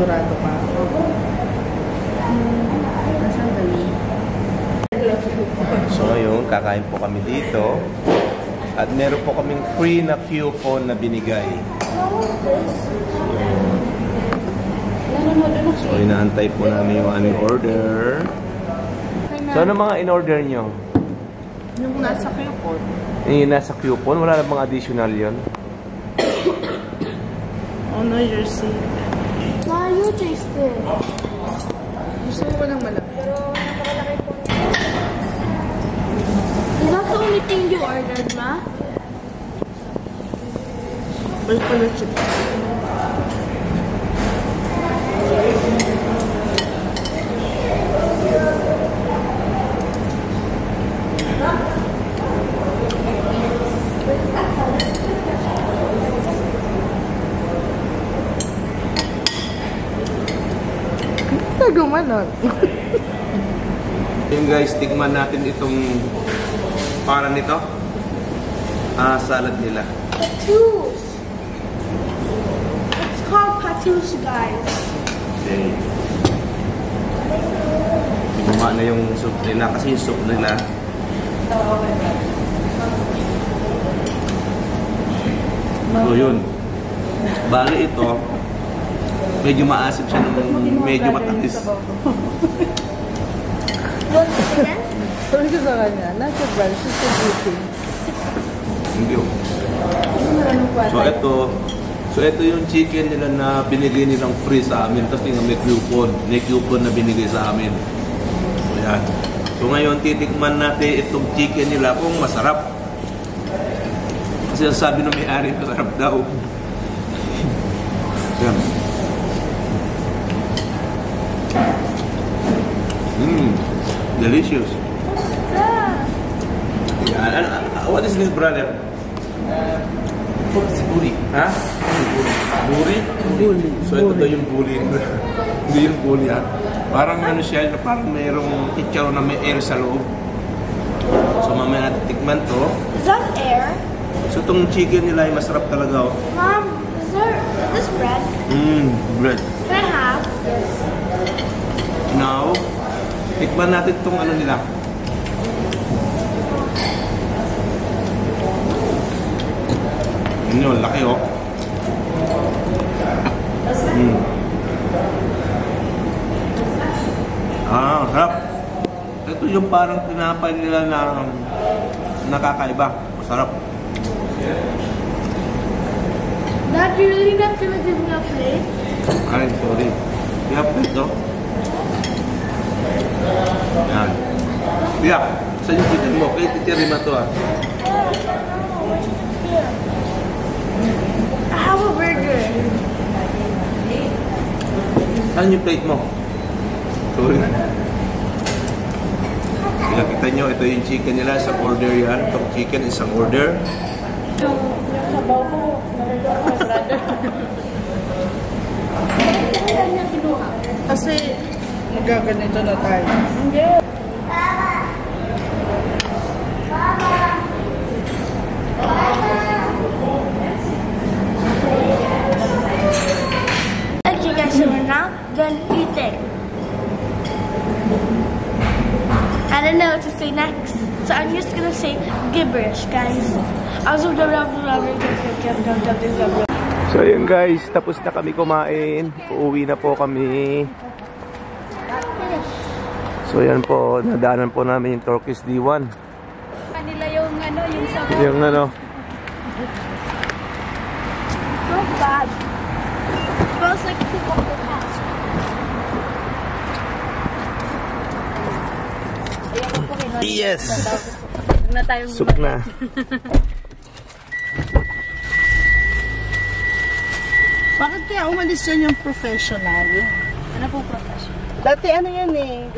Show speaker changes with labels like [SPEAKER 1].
[SPEAKER 1] sigurado ka. Sandali.
[SPEAKER 2] So ngayon, kakain po kami dito. At meron po kaming free na coupon na binigay. So inaantay po namin yung aming order. So ano mga in-order nyo?
[SPEAKER 1] Yung nasa coupon.
[SPEAKER 2] Yung nasa coupon? Wala na bang additional yun?
[SPEAKER 1] Oh no, you're sick.
[SPEAKER 3] Ma, you taste it.
[SPEAKER 1] Gusto mo ba ng malaki?
[SPEAKER 3] Pero napakalaki po. Is that the only thing you ordered, Ma?
[SPEAKER 1] Balik pala chip. Gumanon.
[SPEAKER 2] Yung guys, tikman natin itong para nito. Salad nila.
[SPEAKER 3] Patus. It's called patus, guys.
[SPEAKER 2] Okay. Guma na yung soup nila kasi yung soup nila. So yun. Bali ito, medyo maasim siya nung medyo matamis.
[SPEAKER 1] Sabi ko sa kanya, nasa brand, she's so beauty.
[SPEAKER 2] Hindi oh. So ito yung chicken nila na binigay nilang free sa amin. Tapos tingnan may coupon na binigay sa amin. So yan. So ngayon titikman natin itong chicken nila kung masarap. Kasi sabi ng may-ari masarap daw. Yan. Delicious. Yeah. What is this, brother? Buri. Ha? Buri?
[SPEAKER 1] Buli.
[SPEAKER 2] So ito daw yung buli. Hindi yung buli ha. Parang ano siya, parang mayroong chicharon na may air sa loob. So mamaya natin tikman to.
[SPEAKER 3] Is that air?
[SPEAKER 2] So itong chicken nila ay masarap talaga oh.
[SPEAKER 3] Mom, is this bread?
[SPEAKER 2] Bread.
[SPEAKER 3] Can I have?
[SPEAKER 2] Now, tikman natin itong ano nila. Yun, laki oh. Harap. Ito yung parang tinapay nila na nakakaiba. Masarap.
[SPEAKER 3] Dad, you're really not gonna give me a plate?
[SPEAKER 2] Ay, sorry. Kaya plate oh. Yan. Kaya, saan yung chicken mo? Kaya titirima to ah.
[SPEAKER 3] I have a burger.
[SPEAKER 2] Saan yung plate mo? Sorry. Kaya kita nyo, ito yung chicken nila. Isang order yan. Itong chicken, isang order.
[SPEAKER 3] Yung sabaw ko, nalagyan ko kay brother. Kaya niya kinuha.
[SPEAKER 1] Kasi magaganito na tayo.
[SPEAKER 3] Hindi. Okay guys, so we're now done eating. I don't know what to say next, so I'm just gonna say gibberish, guys.
[SPEAKER 2] So ayun guys, tapos na kami kumain. Uuwi na po kami. So yan po, nadaanan po namin yung Turkish D1.
[SPEAKER 3] Kanila yung ano, yung sabaw.
[SPEAKER 2] Yung ano.
[SPEAKER 3] Not bad. Smells like poop of the past.
[SPEAKER 2] Yes!
[SPEAKER 3] Na tayong
[SPEAKER 2] Soup na.
[SPEAKER 1] Bakit kaya umalis yan yung professional?
[SPEAKER 3] Ano pong profession?
[SPEAKER 1] Dati ano yan eh,